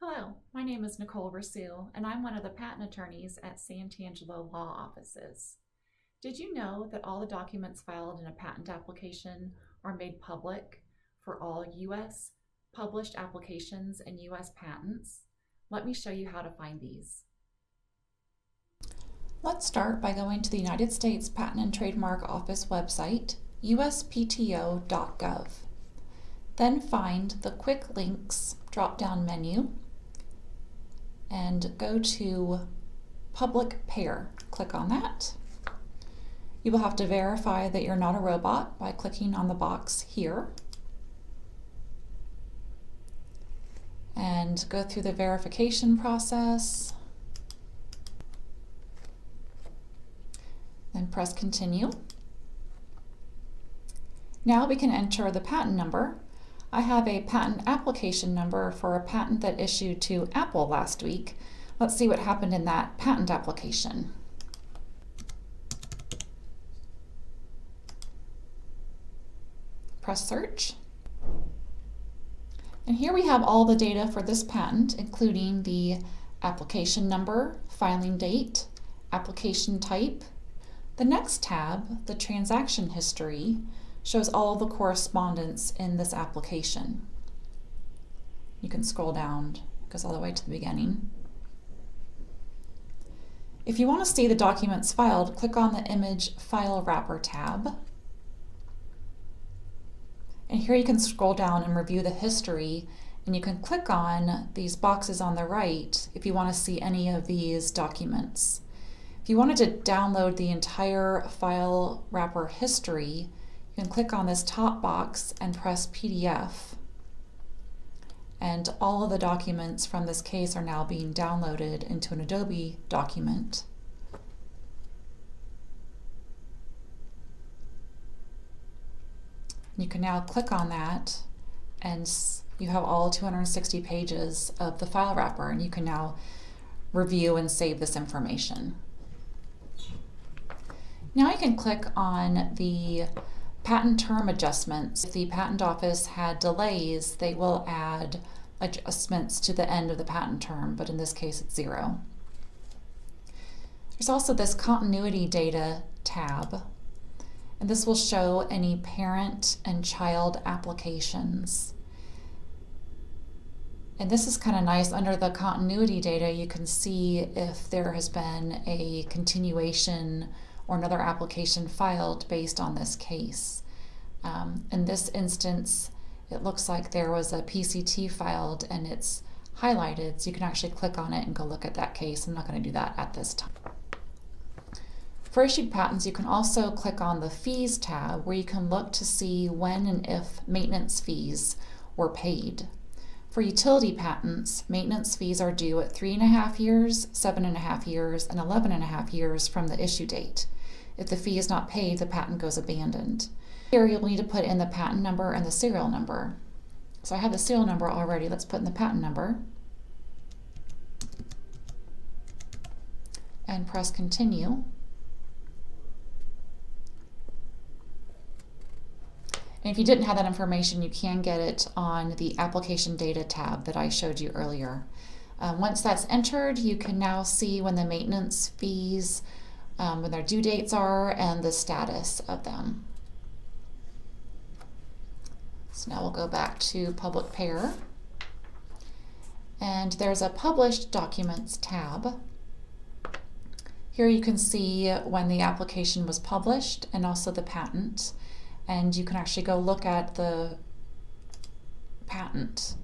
Hello, my name is Nicole Rasul, and I'm one of the patent attorneys at Santangelo Law Offices. Did you know that all the documents filed in a patent application are made public for all U.S. published applications and U.S. patents? Let me show you how to find these. Let's start by going to the United States Patent and Trademark Office website, USPTO.gov. Then find the Quick Links drop-down menu and go to Public Pair. Click on that. You will have to verify that you're not a robot by clicking on the box here. And go through the verification process. Then press Continue. Now we can enter the patent number. I have a patent application number for a patent that issued to Apple last week. Let's see what happened in that patent application. Press search. And here we have all the data for this patent, including the application number, filing date, application type. The next tab, the transaction history, shows all the correspondence in this application. You can scroll down, it goes all the way to the beginning. If you want to see the documents filed, click on the Image File Wrapper tab. And here you can scroll down and review the history, and you can click on these boxes on the right if you want to see any of these documents. If you wanted to download the entire file wrapper history, you can click on this top box and press PDF. And all of the documents from this case are now being downloaded into an Adobe document. You can now click on that and you have all 260 pages of the file wrapper, and you can now review and save this information. Now you can click on the patent term adjustments. If the patent office had delays, they will add adjustments to the end of the patent term, but in this case it's 0. There's also this continuity data tab, and this will show any parent and child applications. And this is kind of nice. Under the continuity data, you can see if there has been a continuation or another application filed based on this case. In this instance, it looks like there was a PCT filed and it's highlighted, so you can actually click on it and go look at that case. I'm not going to do that at this time. For issued patents, you can also click on the Fees tab, where you can look to see when and if maintenance fees were paid. For utility patents, maintenance fees are due at 3.5 years, 7.5 years, and 11.5 years from the issue date. If the fee is not paid, the patent goes abandoned. Here you'll need to put in the patent number and the serial number. So I have the serial number already. Let's put in the patent number. And press Continue. And if you didn't have that information, you can get it on the Application Data tab that I showed you earlier. Once that's entered, you can now see when the maintenance fees, when their due dates are, and the status of them. So now we'll go back to Public Pair. And there's a Published Documents tab. Here you can see when the application was published and also the patent. And you can actually go look at the patent.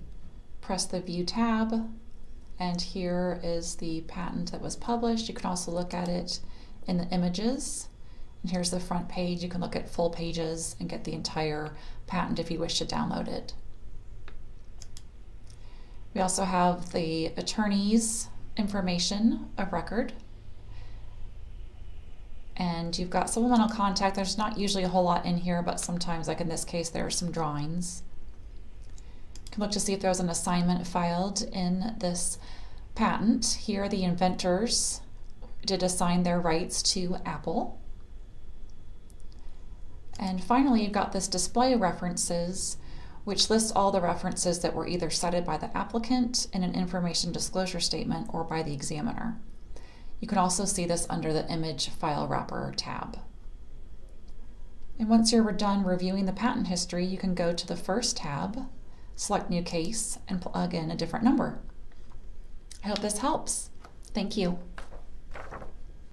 Press the View tab, and here is the patent that was published. You can also look at it in the images. And here's the front page. You can look at full pages and get the entire patent if you wish to download it. We also have the attorney's information of record. And you've got supplemental contact. There's not usually a whole lot in here, but sometimes, like in this case, there are some drawings. You can look to see if there's an assignment filed in this patent. Here, the inventors did assign their rights to Apple. And finally, you've got this display references, which lists all the references that were either cited by the applicant in an information disclosure statement or by the examiner. You can also see this under the Image File Wrapper tab. And once you're done reviewing the patent history, you can go to the first tab, select New Case, and plug in a different number. I hope this helps. Thank you.